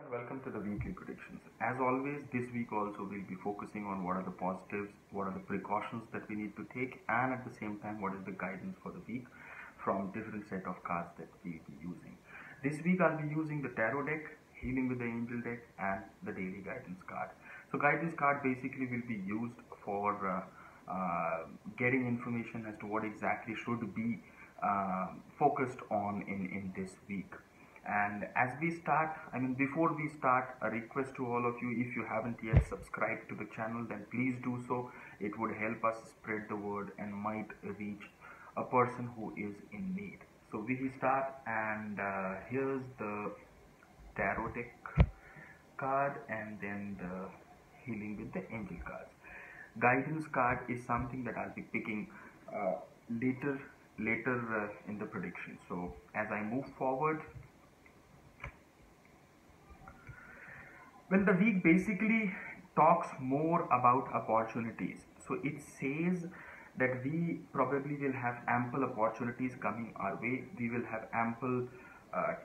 And welcome to the weekly predictions. As always, this week also we'll be focusing on what are the positives, what are the precautions that we need to take, and at the same time, what is the guidance for the week from different set of cards that we'll be using. This week I'll be using the tarot deck, healing with the angel deck, and the daily guidance card. So guidance card basically will be used for getting information as to what exactly should be focused on in this week. And as we start, before we start, a request to all of you: if you haven't yet subscribed to the channel, then please do so. It would help us spread the word and might reach a person who is in need. So we will start, and here's the tarot deck card and then the healing with the angel cards. Guidance card is something that I'll be picking later in the prediction. So as I move forward, well, the week basically talks more about opportunities. So it says that we probably will have ample opportunities coming our way. We will have ample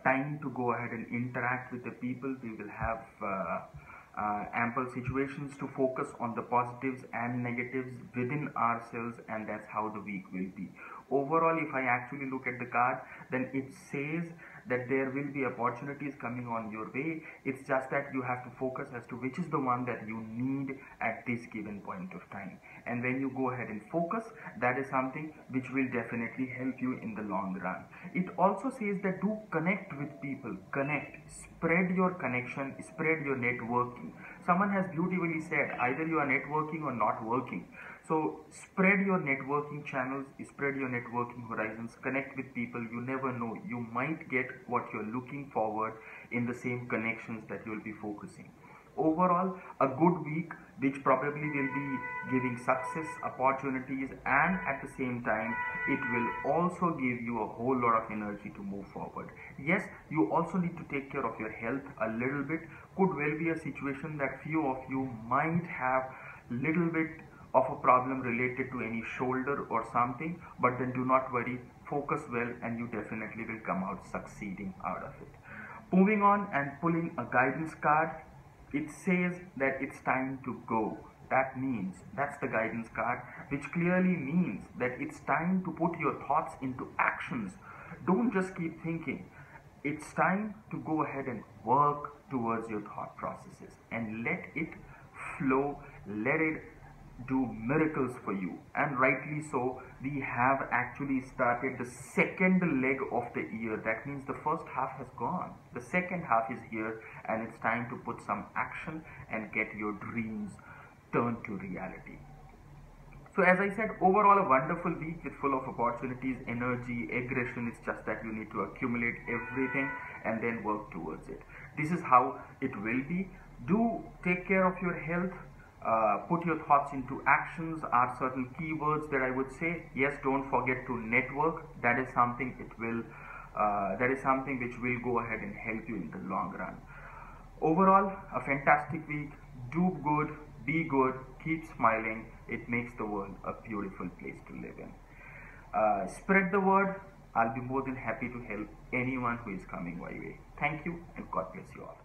time to go ahead and interact with the people. We will have ample situations to focus on the positives and negatives within ourselves, and that's how the week will be. Overall, if I actually look at the card, then it says that there will be opportunities coming on your way. It's just that you have to focus as to which is the one that you need at this given point of time. And when you go ahead and focus, that is something which will definitely help you in the long run. It also says that do connect with people, spread your connection, spread your networking. Someone has beautifully said, either you are networking or not working. So spread your networking channels, spread your networking horizons, connect with people. You never know, you might get what you're looking forward in the same connections that you'll be focusing. Overall, a good week which probably will be giving success, opportunities, and at the same time it will also give you a whole lot of energy to move forward. Yes, you also need to take care of your health a little bit. Could well be a situation that few of you might have little bit of a problem related to any shoulder or something, but then do not worry, focus well, and you definitely will come out succeeding out of it. Moving on and pulling a guidance card, it says that it's time to go. That means, that's the guidance card, which clearly means that it's time to put your thoughts into actions. Don't just keep thinking. It's time to go ahead and work towards your thought processes and let it flow, let it do miracles for you. And rightly so, we have actually started the second leg of the year. That means the first half has gone, the second half is here, and it's time to put some action and get your dreams turned to reality. So as I said, overall a wonderful week with full of opportunities, energy, aggression. It's just that you need to accumulate everything and then work towards it. This is how it will be. Do take care of your health. Put your thoughts into actions are certain keywords that I would say. Yes, don't forget to network. That is something which will go ahead and help you in the long run. Overall, a fantastic week. Do good, be good, keep smiling. It makes the world a beautiful place to live in. Spread the word. I'll be more than happy to help anyone who is coming my way. Thank you, and God bless you all.